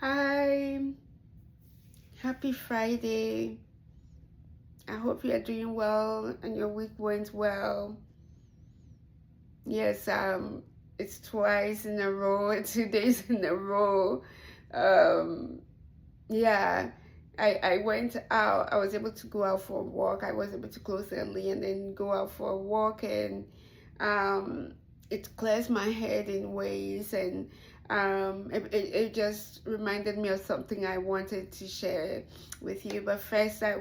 Hi, happy Friday. I hope you are doing well and your week went well. Yes, it's twice in a row, 2 days in a row. Um, yeah, I went out. I was able to go out for a walk. I was able to close early and then go out for a walk, and um, it clears my head in ways, and it just reminded me of something I wanted to share with you. But first, I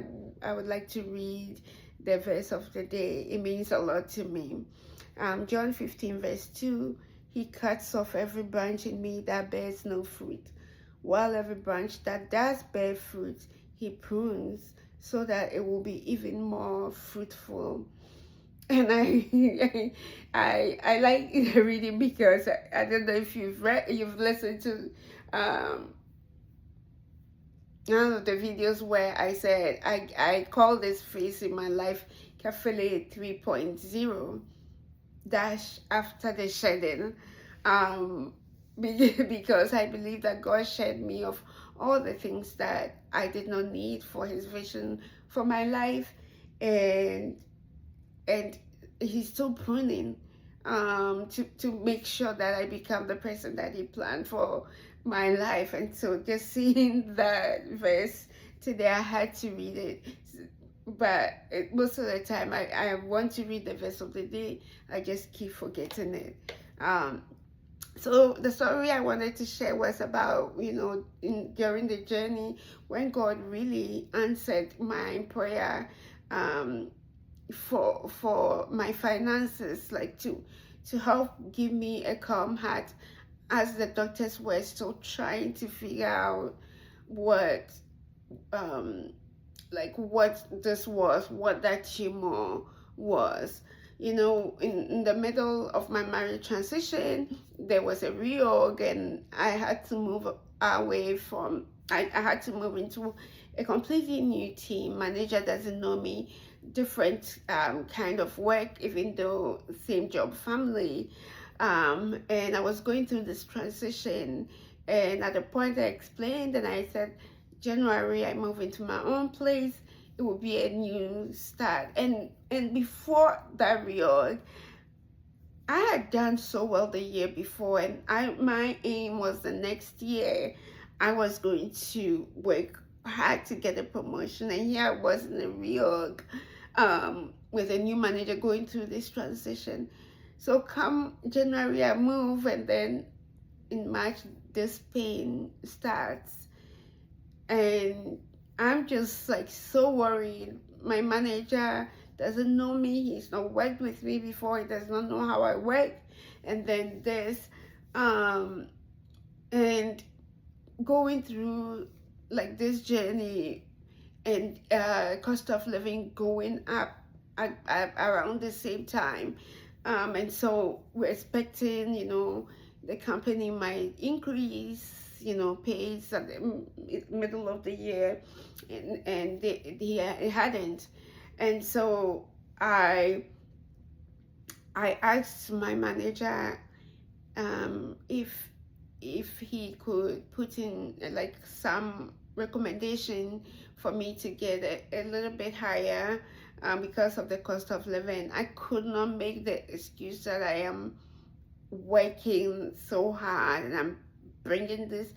would like to read the verse of the day. It means a lot to me. John 15 verse 2, he cuts off every branch in me that bears no fruit, while every branch that does bear fruit, he prunes so that it will be even more fruitful. And I like reading because I don't know if you've listened to one of the videos where I said I call this phase in my life Kafele 3.0 dash after the shedding, um because I believe that God shed me of all the things that I did not need for his vision for my life, and and he's still pruning to make sure that I become the person that he planned for my life. And so just seeing that verse today, I had to read it. But most of the time I want to read the verse of the day, I just keep forgetting it. So the story I wanted to share was about, during the journey when God really answered my prayer, um, for my finances, like to help give me a calm heart as the doctors were still trying to figure out what um what this was, what that tumor was. In the middle of my marriage transition, there was a reorg, and I had to move away from, I had to move into a completely new team. Manager doesn't know me, different kind of work, even though same job family. And I was going through this transition, and at the point I explained and I said, January I move into my own place. It will be a new start. And before that reorg, I had done so well the year before, and my aim was the next year I was going to work hard to get a promotion. And here I was in a reorg, with a new manager going through this transition. So come January I move, and then in March this pain starts, and I'm just like so worried. My manager doesn't know me, he's not worked with me before, he does not know how I work. And then this, and going through like this journey, and cost of living going up at around the same time. And so we're expecting, the company might increase, pays at the middle of the year, and it hadn't. And so I asked my manager, if he could put in like some recommendation for me to get a little bit higher, because of the cost of living. I could not make the excuse that I am working so hard and I'm bringing this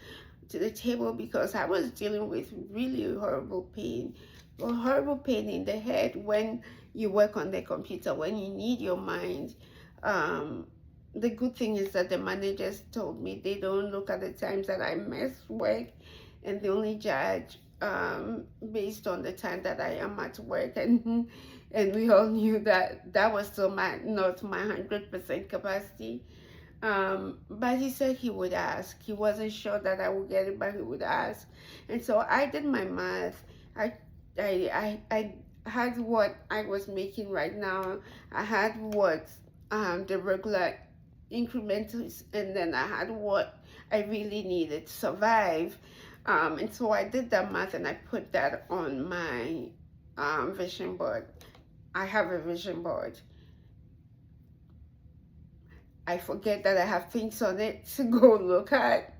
to the table, because I was dealing with really horrible pain in the head when you work on the computer, when you need your mind. The good thing is that the managers told me they don't look at the times that I miss work, and they only judge based on the time that I am at work. And we all knew that that was still not my 100% capacity. But he said he would ask. He wasn't sure that I would get it, but he would ask. And so I did my math. I had what I was making right now. I had what the regular incrementals, and then I had what I really needed to survive. And so I did that math and I put that on my vision board. I have a vision board. I forget that I have things on it to go look at.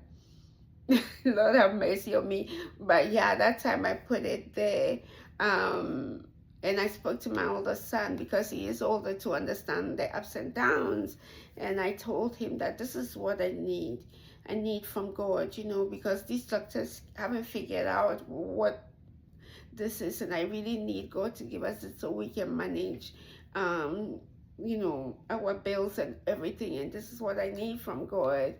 Lord have mercy on me. But yeah, that time I put it there. Um, and I spoke to my older son because he is older to understand the ups and downs. And I told him that this is what I need. I need from God, because these doctors haven't figured out what this is, and I really need God to give us it so we can manage, um, our bills and everything. And this is what I need from God.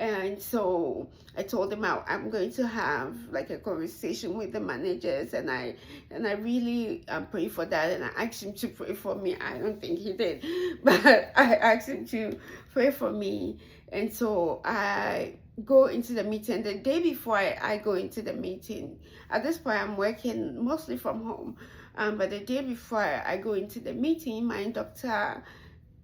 And so I told him I'm going to have like a conversation with the managers, and I really pray for that. And I asked him to pray for me. I don't think he did, but I asked him to pray for me. And so I go into the meeting. The day before I go into the meeting, at this point I'm working mostly from home. But the day before I go into the meeting, my doctor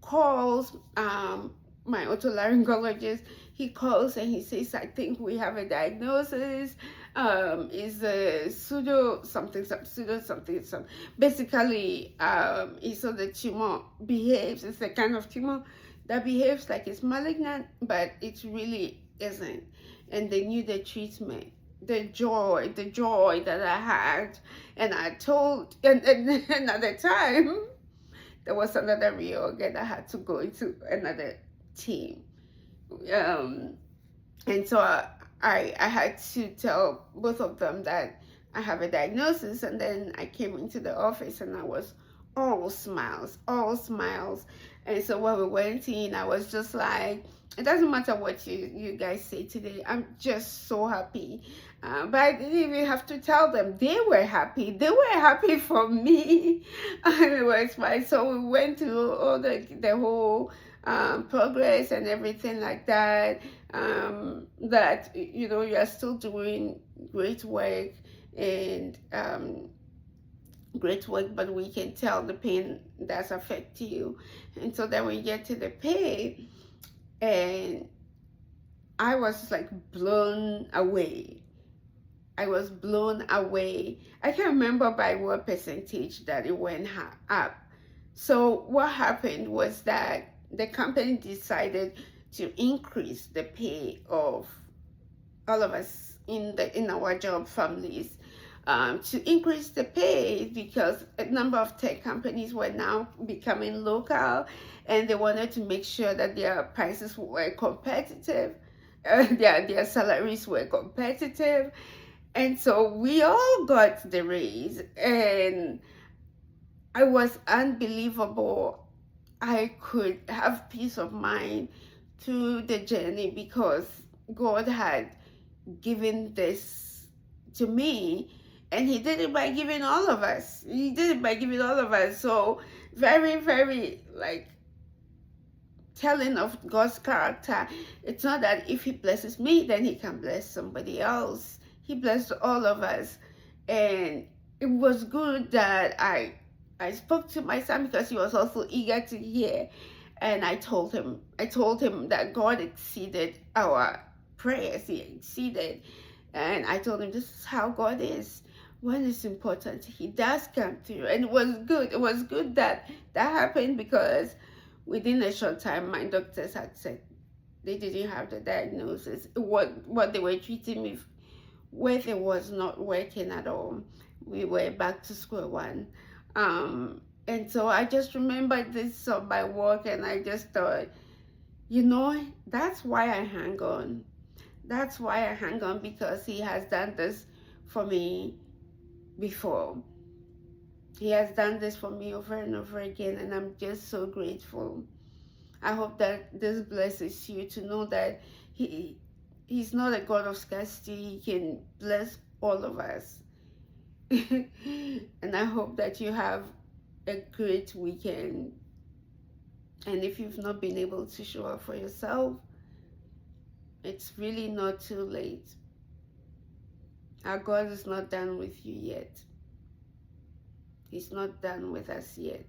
calls, my otolaryngologist. He calls and he says, I think we have a diagnosis. Is a pseudo something, pseudo something, some. Basically, he saw the tumor behaves. It's a kind of tumor that behaves like it's malignant, but it really isn't. And they knew the treatment. The joy that I had. And I told, and at the time, there was another reorg and I had to go into another team. And so I had to tell both of them that I have a diagnosis. And then I came into the office and I was all smiles, all smiles. And so when we went in, I was just like, it doesn't matter what you guys say today. I'm just so happy. But I didn't even have to tell them. They were happy. They were happy for me. And it was fine. So we went through all the whole progress and everything like that. That, you are still doing great work and great work, but we can tell the pain that's affecting you. And so then we get to the pay, and I was like blown away. I was blown away. I can't remember by what percentage that it went up. So what happened was that the company decided to increase the pay of all of us in our job families, to increase the pay because a number of tech companies were now becoming local, and they wanted to make sure that their prices were competitive, their salaries were competitive. And so we all got the raise, and I was unbelievable. I could have peace of mind through the journey because God had given this to me, and he did it by giving all of us. He did it by giving all of us. So very, very like telling of God's character. It's not that if he blesses me, then he can bless somebody else. He blessed all of us. And it was good that I spoke to my son because he was also eager to hear. And I told him that God exceeded our prayers. He exceeded. And I told him, this is how God is. When it's important, he does come through. And it was good. It was good that happened because within a short time, my doctors had said they didn't have the diagnosis. What they were treating me with, it was not working at all. We were back to square one. And so I just remembered this on my work, and I just thought, that's why I hang on. That's why I hang on, because he has done this for me before. He has done this for me over and over again, and I'm just so grateful. I hope that this blesses you to know that he's not a God of scarcity. He can bless all of us. And I hope that you have a great weekend. And if you've not been able to show up for yourself, it's really not too late. Our God is not done with you yet. He's not done with us yet.